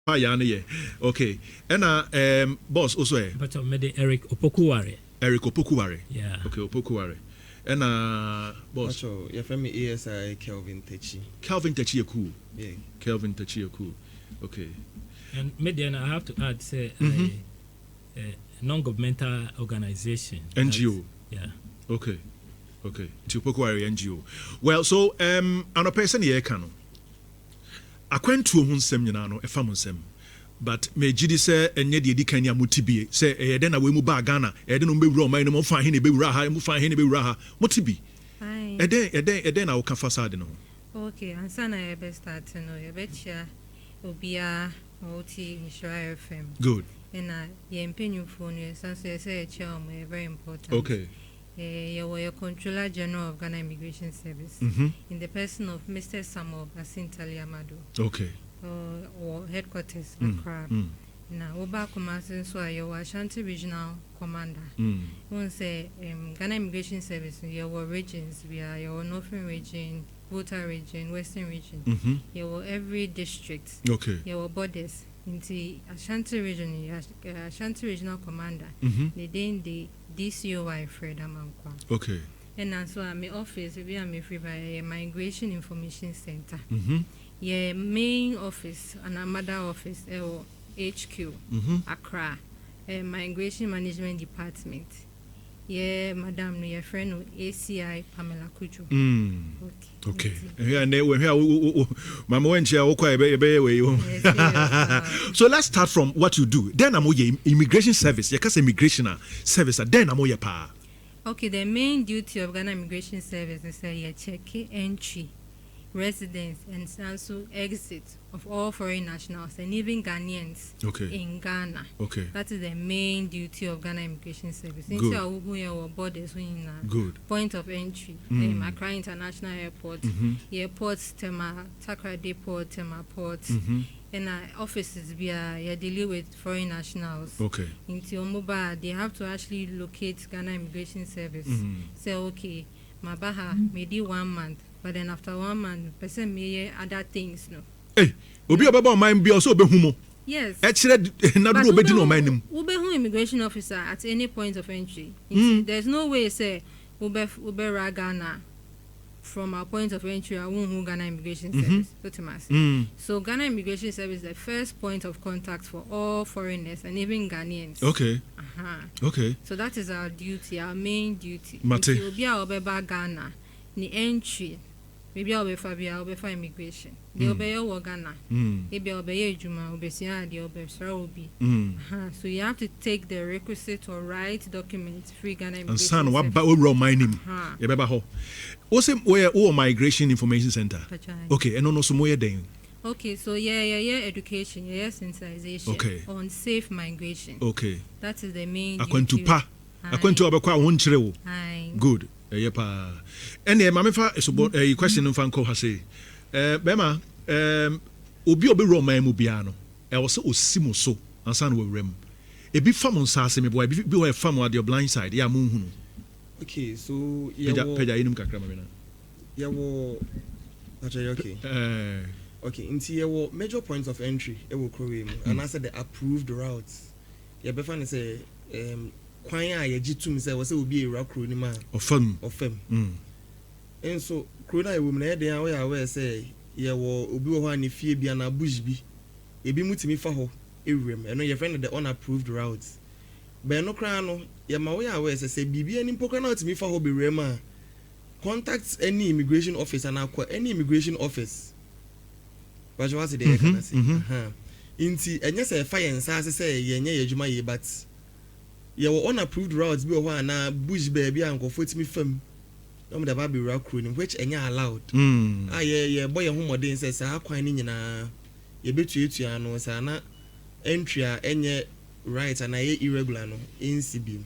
Okay. And boss also but Eric Opokuware. Eric Opokuware. Yeah. Okay, Opokuware. And boss. Your family ASI Kelvin Techi. Kelvin Techi cool. Yeah. Kelvin Techi cool. Okay. And Median, I have to add, say a non-governmental organization. NGO. Yeah. Okay. Okay. Opokuware NGO. Well, so an a person here can. I went to whom sem no a famous sem. But me jidi say enye de edi kan ya motibi say e den na we mu ba Ghana e den no be wura man no fa hin be wura ha mu fa hin be wura ha motibi e den na wo ka fasade no. Okay, ansa na e be start no e be chia obia oti Nhyira FM. Good. And ye mpenyu phone ye say e chia o very important. Okay. Your Controller General of Ghana Immigration Service in the person of Mr. Samuel Asintali Amado. Okay. Or headquarters Accra. Now, Oba Kumasi, so your Ashanti Regional Commander. One say Ghana Immigration Service, your regions, we are your Northern region, Volta region, Western region. Your every district. Okay. Your borders. Into Ashanti region, Ashanti Regional Commander. They the DCOI Fred Amankwa. Okay. And also my office we are free by Migration Information Center. Yeah, main office and another office HQ Accra, Migration Management Department. Yeah, Madam, your friend ACI Pamela Kujo. Okay. And Mama went here. So let's start from what you do. Then I'm immigration service. You can say immigration service. Then I'm pa. Okay, the main duty of Ghana Immigration Service is check entry, residence, and also exit of all foreign nationals and even Ghanaians in Ghana. Okay. That is the main duty of Ghana Immigration Service. Good. Our borders Good. Point of entry. Accra International Airport, airports, Tema, Takra Depot, Tema Port, and offices via dealing with foreign nationals. Okay. Into Omoba, they have to actually locate Ghana Immigration Service. Say, okay, Mabaha, maybe 1 month, but then after 1 month, person may other things, no. Hey, obi obaba mind be also be humo. Yes. Actually, not do obedi no mind him. Ube immigration officer at any point of entry. There's no way say ube Ghana from our point of entry. I won't Ghana Immigration Service. So Ghana Immigration Service is the first point of contact for all foreigners and even Ghanaians. Okay. Okay. So that is our duty, our main duty. Mate. Obi a obeba Ghana ni entry. Maybe I'll be for immigration. They obey your Ghana. Maybe I'll be Juma, Obesia, the Obesarobi. So you have to take the requisite or right documents free Ghana immigration. And son, what about remind him? What's where migration information center? Okay, and also more then. Okay, so yeah, education, sensitization on safe migration. Okay. That is the main. According to Abakwa won't. Good. Yepa. And mamifa so question no fan ko ha say. Bema obi Roma mu bia no. E wo se osimo so ansa na wawrem. E bi fam nsase me boy bi wo fam at your blind side ya mu hunu. Okay, so peja inum kakra ma me na. Yawo okay. Okay, into your major points of entry e wo krowe mu. And I said the approved routes. Ya be fan say kwan a yegitum say we say obi ewura kro ni ma of fam and so kro na ewo na eden we awe say ye wo obi wo ha ne fie bia na bush bi ebi mutimi fa ho ewrem eno ye friend the unapproved routes be no kra no ye ma we awe say bibia ni mpokra na utimi fa ho be wrem a contact any immigration office and akwa any immigration office but you want to dey can say inti enye say fa yen sa say ye nye adwuma ye but ye were unapproved routes bi o na bush baby anko fotimi fam no the baby route crew which enya allowed ye boy ho modern say sa kwan ni nyina ye betuetua no sa na entry a enye right and ye irregular no NCB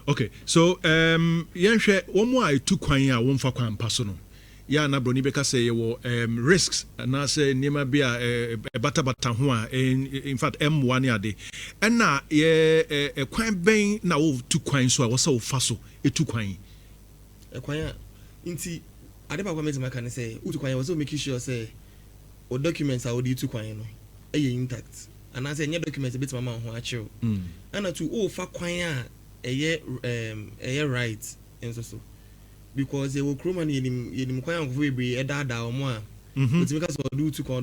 okay so yenhwe wo mo a etu kwan a wo mfa kwan paso no ya na broni beka say ye wo risks na say niema bi a bata ho a in fact M1 ya de na ye kwan ben na wo tu kwan so a wo say wo fa so etu kwan kwan a inti ade ba kwa meti maka ne say utu kwan wo so make sure say o documents a wodi tu kwan no intact and as any documents a bit mama ho achill and to o fa kwan a right and so because they will chroma in kwan of we edada o mo a but because do to call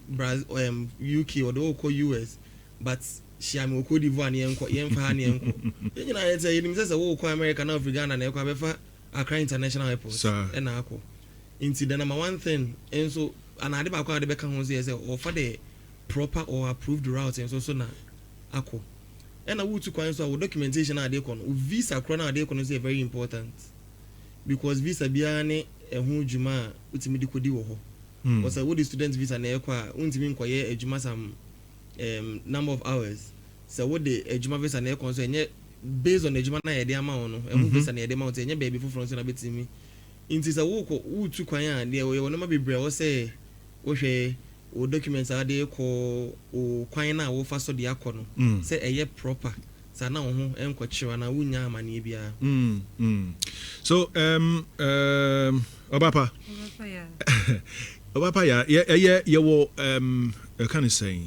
Brazil UK or do call US but she am Cote d'Ivoire ni enko yemfa ni enko you know it's a say wo kwa America na Ghana na ekwa befa Accra International Airport and akọ into the number one thing and so and ade ba kwa ade beka ho say offer the proper or approved route and so na akọ and I would to kwan so documentation ade ko no visa kro na ade ko no say very important because visa bia ne ehun djuma utimi di kodi wo ho because what the student visa na ekwa untimi nkoye adwuma sam number of hours so what the adwuma visa na ekwa so enye based on adwuma na yede ama wo no ehun visa na yede ama wo enye baby foforo so na betimi inti sa wo ko utu kwan a de wo no ma bebre wo say wo hwe o documents ade ko o kwan na wo fa so de akọ no say eye proper sa na wo ho enko chiwa na wunya amane bia so Obapa ya Obapa ya wo can say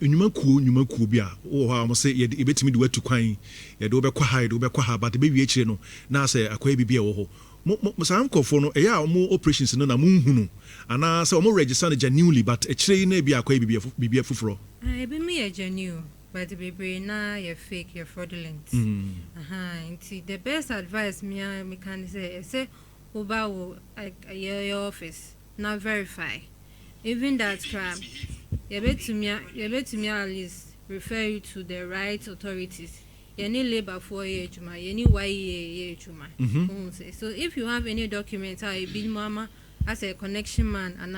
nyumakuo bi a wo ha mo say ye betimi de watu kwan ye de obekwa ha but be wie chire no na say akwa bibia wo ho mo san kofo no eya mo operations no na mo hunu ana say mo register genuinely but e chire na bia akwa bibia fufuro be me genuine but be na you fake, you fraudulent the best advice me can say Uba your office now verify even that crime you bet to me at least refer you to the right authorities you need labor for you need YEA so if you have any documents I been mama as a connection man and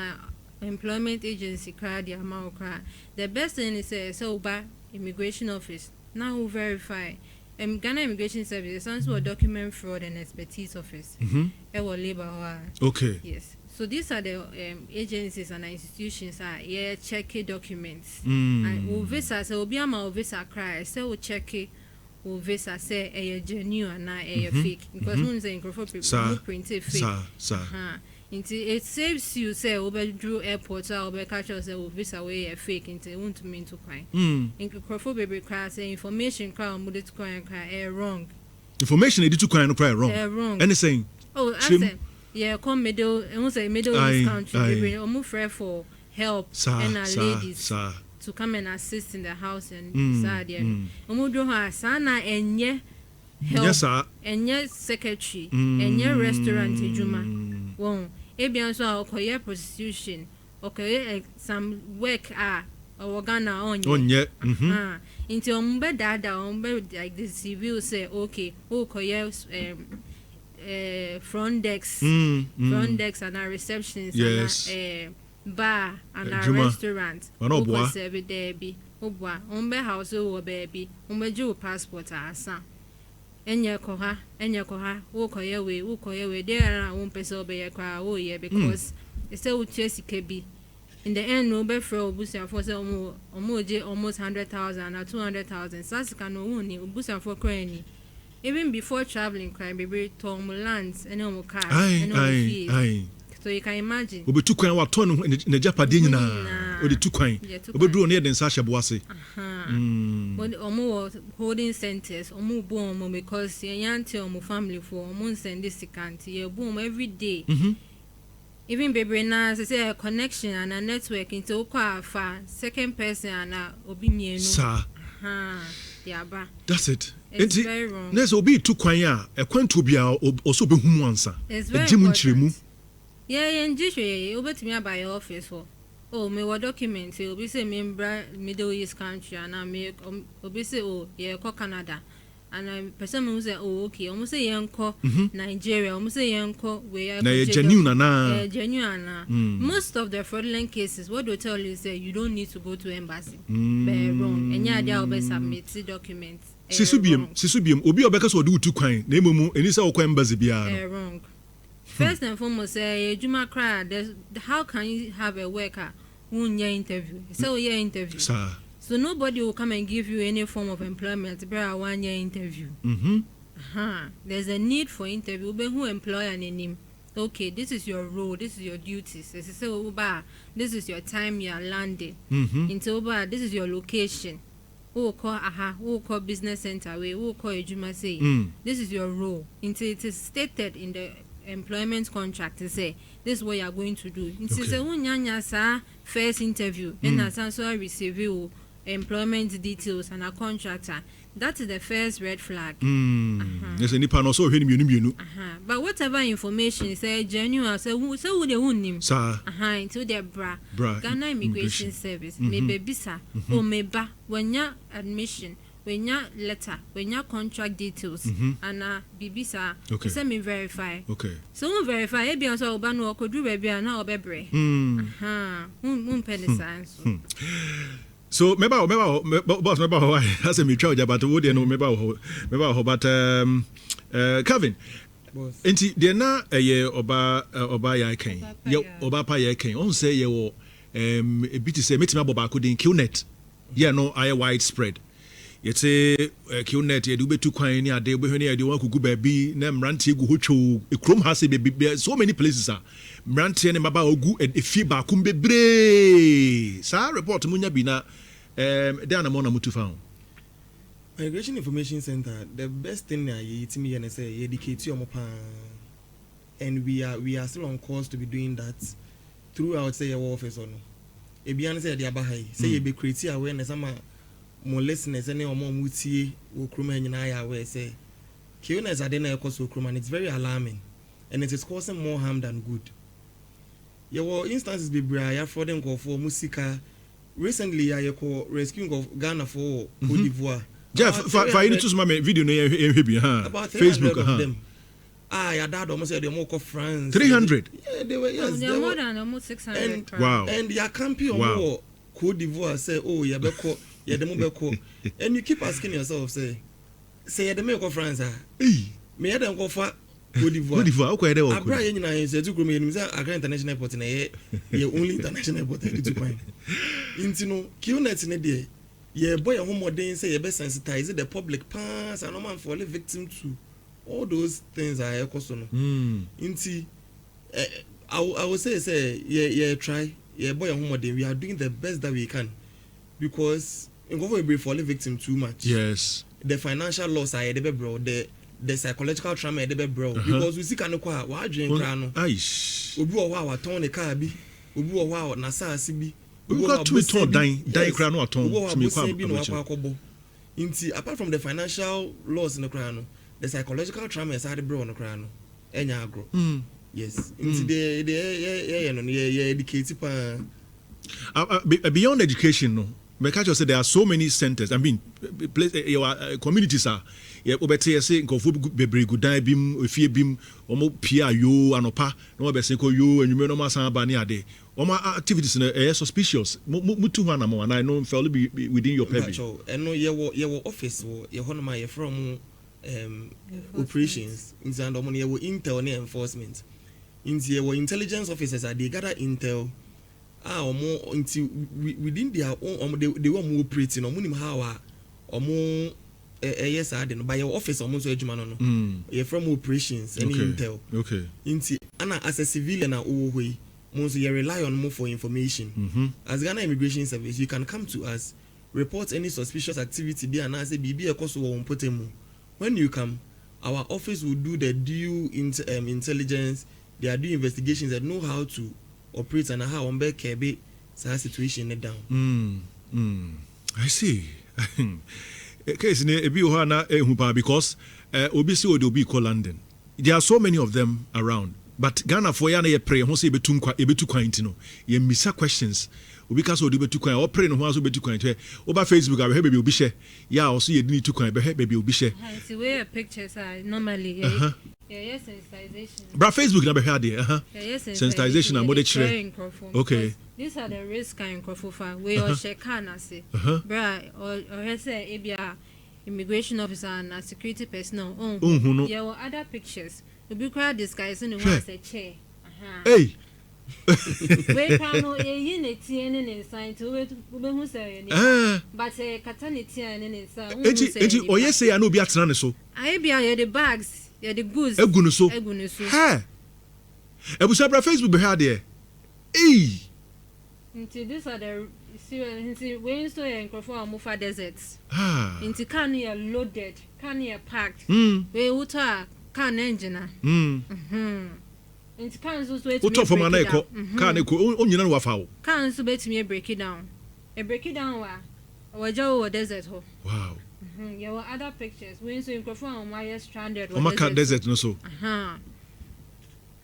employment agency cry the amount cry the best thing is so Uba immigration office now verify Ghana Immigration Service stands for Document Fraud and Expertise Office. Labor. Okay. Yes. So these are the agencies and institutions check documents. And visa say obi ama visa cry say we check visa say a genuine and a fake because one say people print fake. It saves you say over Drew airport or over catch us visa way fake into won't mean to cry. In Crawford baby cry say information cry on to cry wrong. Information they do to cry no cry wrong. Wrong. Anything. Oh, I say come middle and say middle east country baby almost free for help and ladies to come and assist in the house and sad there. Omudo ha sana enye help. Yes sir. Enye secretary, enye restaurant ejuma. Won ebian so okoye prostitution okoye some work or Ghana onye into ombe dada ombe like the civil say okay okoye front desk and our receptions and bar and our restaurant oko serve there be obwa ombe house o baby ombe ju passport asa enye koha ukoye we there na one person obeye kwa wo ye because they say uche kebi in the end no be for obusia for say omoje almost 100,000 or 200,000 sasika no woni obusia for kwani even before traveling crime baby tom lands and no car and no fees so you can imagine obi tukwan wa ton na japade nyina odi tukwan obeduro ne den sa hyeboase but omo holding centers omo boom because yanti omo family for omo send this account ye boom every day even baby na say a connection and a network into kwa fa second person and obi mienu yaba that's it. It's very wrong. Neso obi tukwan a ekwanto bia oso be humu ansa ejimu nchiremu yeah njishwe obetimi abaye office for me what document obi say member Middle East country and me obi say yeah ko Canada and person who say okay almost say yenko Nigeria almost say yenko we na genuine most of the fraudulent cases what they tell you say you don't need to go to embassy wrong enya dia obe submit documents sisubiem obi obeka so odi utukwan na ememu eni say okwan embassy bia wrong. First and foremost, Juma cry. How can you have a worker who your interview? So your interview. Sir. So nobody will come and give you any form of employment. But a 1 year interview. There's a need for interview. But who employer name? okay, this is your role, this is your duties. This is your time you are landing. Into this is your location. Who call business center way, who call Ejuma say. This is your role. Into it is stated in the employment contract to say this is what you are going to do. Into say first interview and as also receive you employment details and a contractor. That is the first red flag. Yes, any pan also him. But whatever information say genuine, say who they won't name. Sir. Into their bra. Ghana Immigration Service. Maybe bisa or maybe when your admission, when your letter, when your contract details, and bibisa. Okay. Say me verify. Okay. So verify. Ebi also obano could do baby and now bebre. Penny science. So maybe boss maybe as a me charge but wo dey no maybe but Kevin enti dey na oba ya kan ye oba pa ya kan on say ye wo e bit say metima boba ko din qnet ye no aye widespread ye say qnet ye do betu kwan ni ade obehwe ni ade wan kugu ba bi na mrante gu hotwo ekrom ha say be so many places are mrante ne maba ogu efi ba kum bebre sa report munya bi na there na mona mutu found Migration Information Center. The best thing na ye timi ye say educate you and we are still on course to be doing that throughout say your office or no e bia say dia ba hai say ye be create awareness ama mo listeners any omo mutie wo kroma nyina ya we say QNS ade na ekoso kroma and it's very alarming and it is causing more harm than good. Your instances be bra for them go for musika. Recently I call rescuing of Ghana for Cote d'Ivoire. Jeff, for you to my video about Facebook of them. Your dad almost said they more call France. 300. Yeah, they were they're more than almost 600. And, wow. And your campi or Cote d'Ivoire say, oh, yeah, beko, yeah, the mobile and you keep asking yourself, say the make of France. Me them go for Cote d'Ivoire. Okay, they were. Abra yena is to grow me Accra International Airport na ye only international airport to point. Intino QNet ne dey. Ye boy a home modern say ye be sensitize the public pass and no man fall victim to all those things are ekoso no. Inti I will say ye try ye boy a home modern we are doing the best that we can because in go be fall victim too much. Yes. The financial loss are the bro the psychological trauma the bro because we see kan kwa wa adwen kra no. Aish. Obi o wa ton the car bi obi o wa na saasi bi. We got to turn dying crown or turn to me. Apart from the financial loss in the crown, the psychological trauma is hard bro on the crown. Yes. They educated. Beyond education, no. Because say there are so many centers. I mean, communities are. Obete say nkofo bebre gudan bim efie bim omo pia yo anopa no be say ko yo enwume no masan ba ne ade omo activities na suspicious mutu ho anamo and I know fairly be within your purview and no ye office wo ye hono ma ye from operations in and omo ye intel ne enforcement in ye intelligence officers are they gather intel omo until within their own they want more operating omo nim how omo yes I didn't by your office almost no you're from operations and intel inti ana as a civilian na way most you rely on more for information as Ghana Immigration Service you can come to us report any suspicious activity there and say bibi ekoso wo mpotemu when you come our office will do the due intelligence they are doing investigations that know how to operate and how on be kebe situation down I see case ne ebi ho na ehupa because obi se obi call London there are so many of them around but Ghana for ya na ye pray ho se ebetu kwan ntino ye misa questions obi ka so obi betu kwan o pray no ho so betu kwan twe oba Facebook a be obi she ya also ye dini tu kwan be be obi she see where pictures are normally yes sensitization bra Facebook na be here there sensitization and mode chere okay these are the risk and croffa we or check na say bra or say ebia immigration officer and security personnel there were other pictures obi kra disguising one as a chair hey we can no yin etie ne sign to we hu say but katani tie ne say enti oye say na obi atena ne so I be the bags the goods egunu so Ebusua bra Facebook be had there. Hey. Into these are the serious. When so in Mufa deserts. Ah. Into can you loaded, can you packed. Mm. We water can engine. Into can so wait. What for man eko? Can eko onyina no wafa wo. Can so bet me break it down. A break it down wa Wajo desert ho. Wow. There were other pictures. When so in my stranded. Omaka desert no so.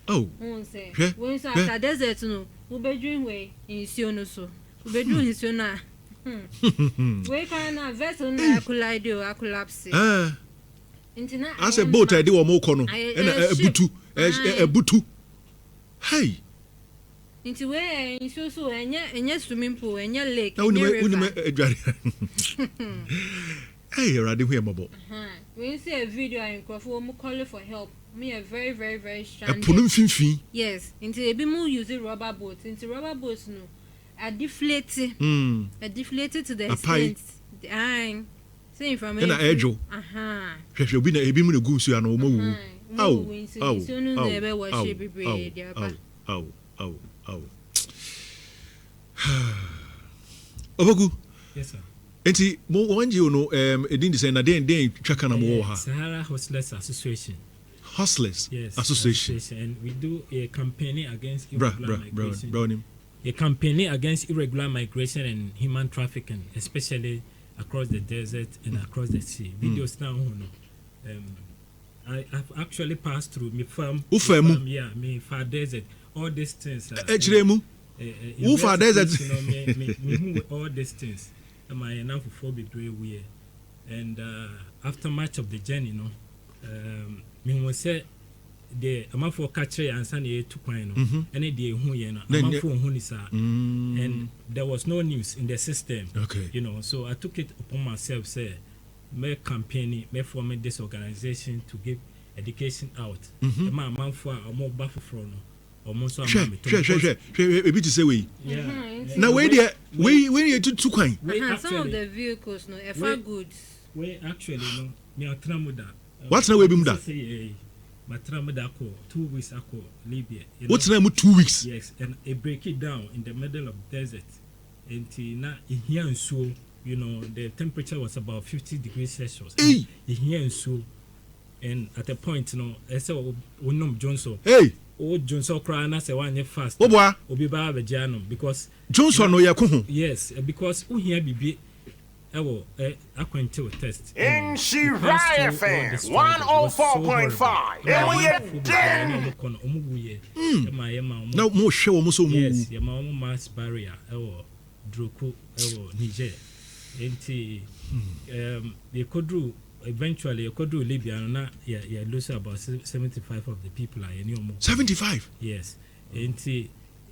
Oh. When so after desert no, we be doing way in Siono so. We be doing Siona. We can vessel na collide or collapse. I said boat I do mo kono. A butu. Hey. Into where in so and yet swimming pool and yet lake. Hey, ready here, Mobo. We see a video and call for help. Me a very, very, very strong. A punum fin. Yes, into a bit more using rubber boats. Into rubber boats, no. A deflated. A deflated to the extent. Same from an edge. She'll be a beam of goose and no more. Obogu. Yes, sir. Enti mo wanji no edin say na den twaka na mo ha. Sahara Hustlers Association. Hustlers Association. And we do a campaign against irregular migration. Brown A campaign against irregular migration and human trafficking, especially across the desert and across the sea. Videos now I've actually passed through me farm. Yeah, me far desert. All these things. Who far desert? All these things. My enough for be we and after much of the journey, me was say the amount for catcher and sunny to point, and it and there was no news in the system. Okay, so I took it upon myself, say, make campaign, make form this organization to give education out. The man for a more buffer from. Sure. A bit to say we. Now where there we too kind. Some of the vehicles no ever goods. We actually no me atramuda. What's now we bim da? My tramuda ko 2 weeks ago Libya. What's now 2 weeks? Yes, and it break it down in the middle of desert. And na here and so the temperature was about 50 degrees Celsius. Here and so and at a point I said Johnson. Hey. Johnson cry na say one fast. Obi ba bejanum because Johnson no yakuhu. Yes, because who here bibi ewo akwente o test. Nhyira FM 104.5. Now mo show mo so mo. Yes, ya ma mass barrier ewo Droko ewo Niger. Enti eventually you could do Libya na you lose about 75 of the people are any 75. Yes, and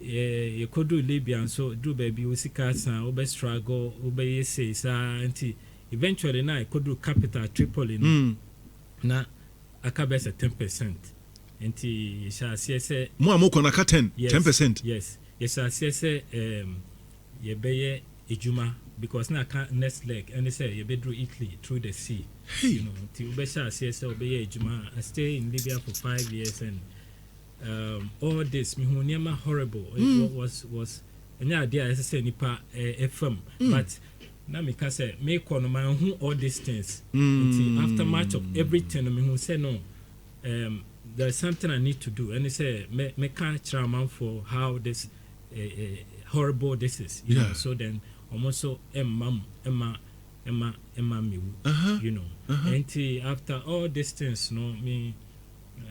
you could do Libya and so do baby usika san obe struggle obe say sa and eventually na you could do capital Tripoli na akabes 10% and you shall say mo amoko na 10%. Yes, you shall say you be ejuma because now next leg and they say you be through Italy through the sea. Till Besha says I stay in Libya for 5 years and all this mihuniama horrible. It was any idea as I say nipa FM, but now me can say make on my own all these things. After much of everything, me say no. There's something I need to do, and they say me can't trauma for how this horrible this is. You know, so then almost Emma me, and after all these things,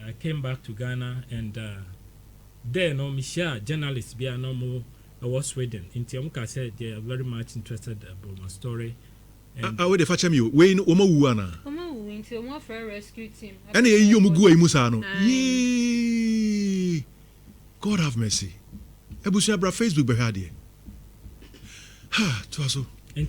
I came back to Ghana and there me share journalists be no more. I was Sweden. In Tiamuka said they are very much interested about my story. And I would fetch me when Oma Wuana. Oma into a more fair rescue team. And you Mugu Musano. Yee. God have mercy. Ebusia bra Facebook behadi. Ha, twaso. And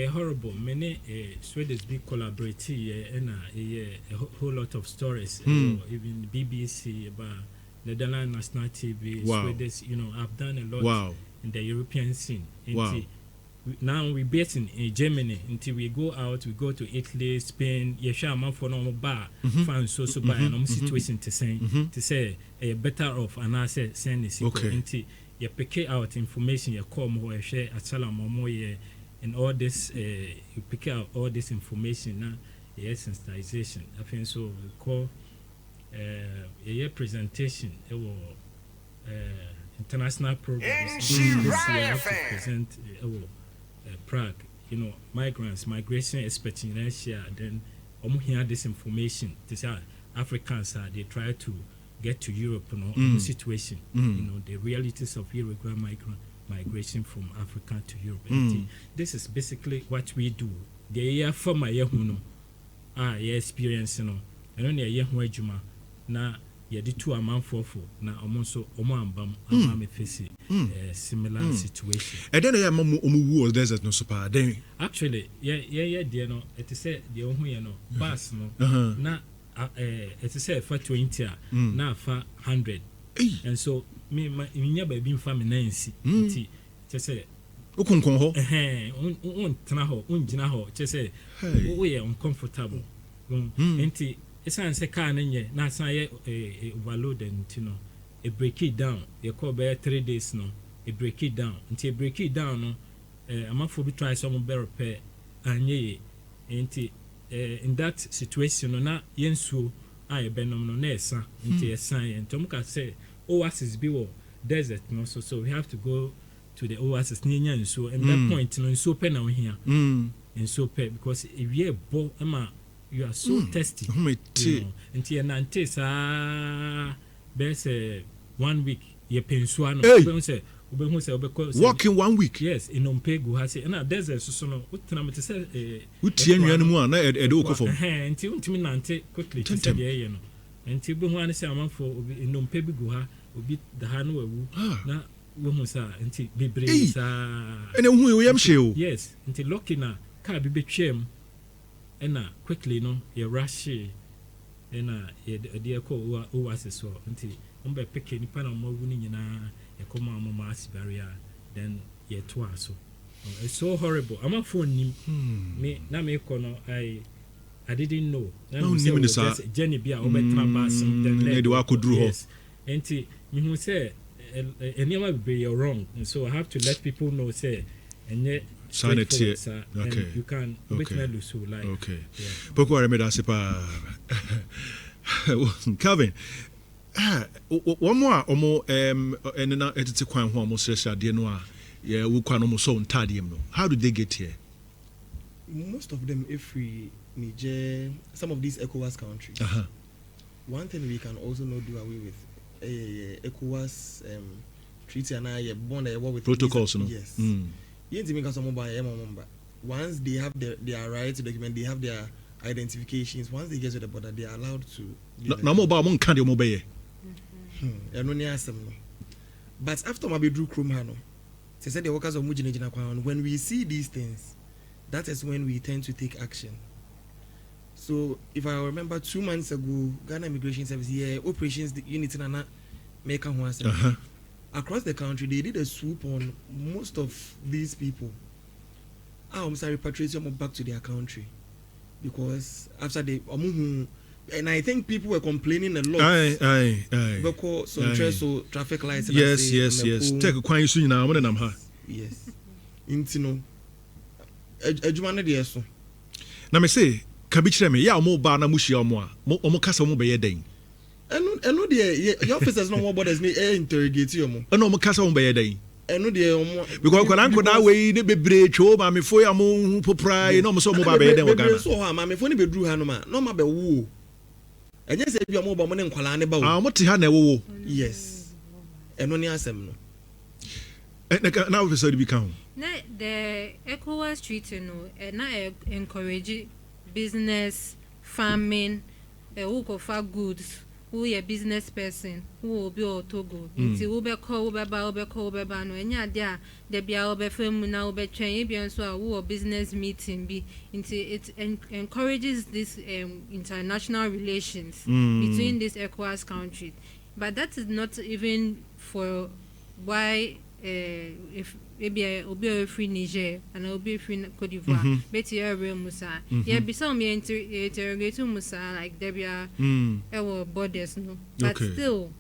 horrible. Many Swedes be collaborate and a whole lot of stories. Even BBC about Netherlands National TV, Swedish. I've done a lot in the European scene. now we based in Germany until we go out, we go to Italy, Spain. You share man for no bar, find so by no situation to say a better off and I say send this until you pick out information, you come or share at Salam or more and all this you pick out all this information now. Yes, sensitization. I think so. We call a presentation. It will international programs. This year to present Prague. You know, migrants, migration experts in Asia. Then, hear this information. These are Africans. They try to get to Europe. You know, the situation. You know, the realities of irregular migration from Africa to Europe. This is basically what we do. The year for my year, your experience, you know, and only a year who juma na ye di two amount for na almost ambam me face similar situation. And then I am was desert no super then. Actually, yeah, dear no, it is said the only no bus no na it is said for 20 na for 100. And so me never been family Nancy. Just say Ukunkon ho tena ho unjina ho say we are uncomfortable enti esan se car na san ye overload and you know e break it down you call by 3 days no e break it down enti break it down no amafo bi try some be repair anye enti in that situation no na yensuo a benom no na esa enti esan enti omuka say oasis bi wo desert no so we have to go to the oasis ninya and so and that point no so pen now here and so pay because if you bo ema you are so thirsty and you nante sa best 1 week ye pensuano ube say walking 1 week yes in ompegu ha say na desert so no utena me say utie nnuan mu na e de ukofo nti untimi nante quickly to say ye no nti be hu an say amanfo in ompegu go ha obi da ha no wawu na wohu sa nti bebre sa ene hu we yam hye yes nti lucky na car bi betwem ena quickly no ye rush ena ye de ko oasis so nti umbe pick ni pa na mo wu ni nyina ye come am mass barrier then ye to aso it's so horrible I'm a phone nim me na me ko no I didn't know na me say journey bia obetra bus then let do akodru ho nti me hu say anyone be wrong and so I have to let people know say and sanity okay you can witness so like okay poko are me da se pa Calvin one more omo na etete kwan ho omo sresha de no a ye wo kwa no mo so ntadiem no how do they get here most of them every Niger some of these ECOWAS countries one thing we can also not do away with ECOWAS treaty and I bond with protocols no yes once they have their right to document they have their identifications once they get to the border they are allowed to na mo ba mo kan de mo be ye but after my bedroom chrome hano they said the workers of mujinejina kwan when we see these things that is when we tend to take action. So if I remember 2 months ago Ghana Immigration Service operations the unit na make across the country they did a swoop on most of these people. I'm sorry, repatriate them back to their country because after they and I think people were complaining a lot. Because so traffic lights. Yes. Take a quite soon now. Yes. Intino. Ejumane de so. Na me say, kabichire me ya omo ba na mushi omo kasa omo be ye den. Eno de your officers no more borders me interrogate you mo. Eno omo kasa omo be ye den. Eno de omo because kwalanko da we ne bebre two ma me fo ya mo poprai no omo so omo ba be ye den Ghana. So ha ma me fo ne bedru ha no ma no ma be wo. Enye se bi omo ba mo ne nkwala ne ba wo. Mo te ha na wo. Yes. Eno ni asem no. Now we said we can. Na the ECOWAS treaty no na encourage business farming who go for goods who a business person who will be Togo nti who be call who be ba no enya dia de bia who be fam na who be twen bia so who business meeting be nti it encourages this international relations between these ECOWAS countries but that is not even for why if maybe obi free Niger and obi free Cote d'Ivoire beti area musa yeah be some interrogate musa like there be our borders no but still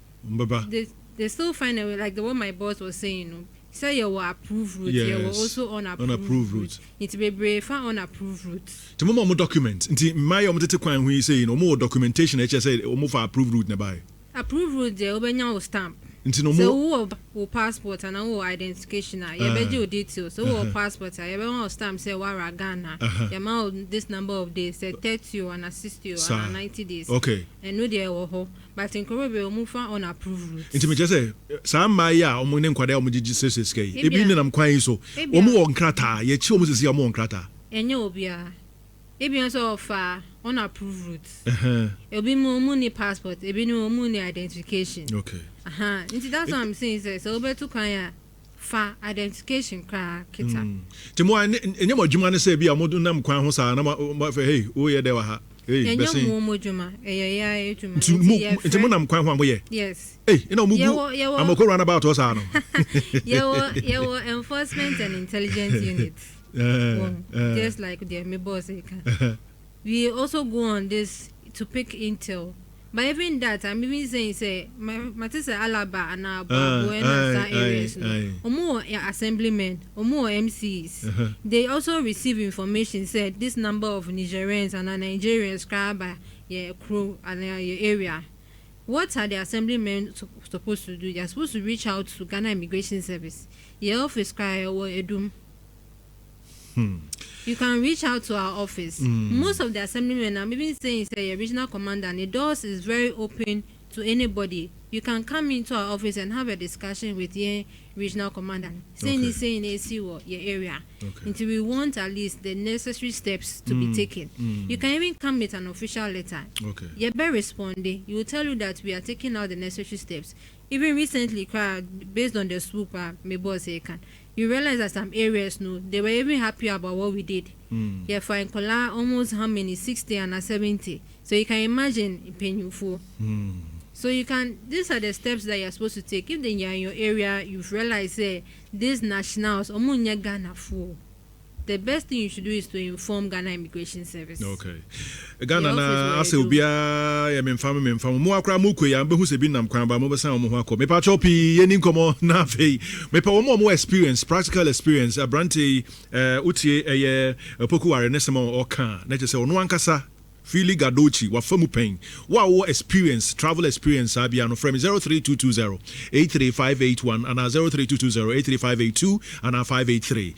they still find a way like the one my boss was saying no say you were approved routes you were also unapproved routes it be brave for unapproved routes to mo document nti my omtete kwan hu say no more documentation e say o mo for approved route na buy approved route there obenya o stamp nti no mo so passport and our identification you be your details so our passport you be one stamp say wara Ghana you ma this number of days say 30 and assist you and 90 days okay and no there wo but in Korea we move for unapproved routes nti me say some my ya o mo ne nkwada o mo gigi seseskai ebi ne nam kwan so o mo won krata ye chi o mo sesi o mo won krata enye obia ebi so fa unapproved routes ebi mo money passport ebi no money identification okay that's what I'm saying so better kan fa identification ka kita ti mo enye mo djuma ne say bia mo nam kwan ho sa na mo hey o ye de wa ha hey besin enye mo djuma ya djuma ti mo nam kwan ho mo ye yes hey ina mo gu amako run about us ano your enforcement and intelligence unit just like the boss we also go on this to pick intel. But even that, I'm even saying, say, my sister Alaba and Abu and areas, or more assemblymen, or more MCs. They also receive information, said this number of Nigerians and Nigerians crowd by your crew and your area. What are the assemblymen supposed to do? They're supposed to reach out to Ghana Immigration Service. Your office cry or Edum. You can reach out to our office. Most of the assemblymen, I'm even saying, say, regional commander, and the doors is very open to anybody. You can come into our office and have a discussion with your regional commander, saying AC or your area, until we want at least the necessary steps to be taken. You can even come with an official letter. You better respond. You will tell you that we are taking out the necessary steps. Even recently, based on the swoop, my boss can. You realize that some areas, they were even happy about what we did. Yeah, for Nkola, almost how many? 60 and 70. So you can imagine painful. So you can, these are the steps that you're supposed to take. If then you're in your area, you've realized, these nationals, Ghana full. The best thing you should do is to inform Ghana Immigration Service. Okay. Ghana na ase obia ya memfam mo akra mo koya be hu se bi nam kwan ba mo be san mo ho akọ me pa chopi yeni nkomo na afei me pa mo experience practical experience abrante utie eye pokuware ne sema oka na je se ono ankasa Fili Gadochi, Wafamu Pain. Wow, experience, travel experience, Abiano from 03220 83581 and 03220 83582 and 583.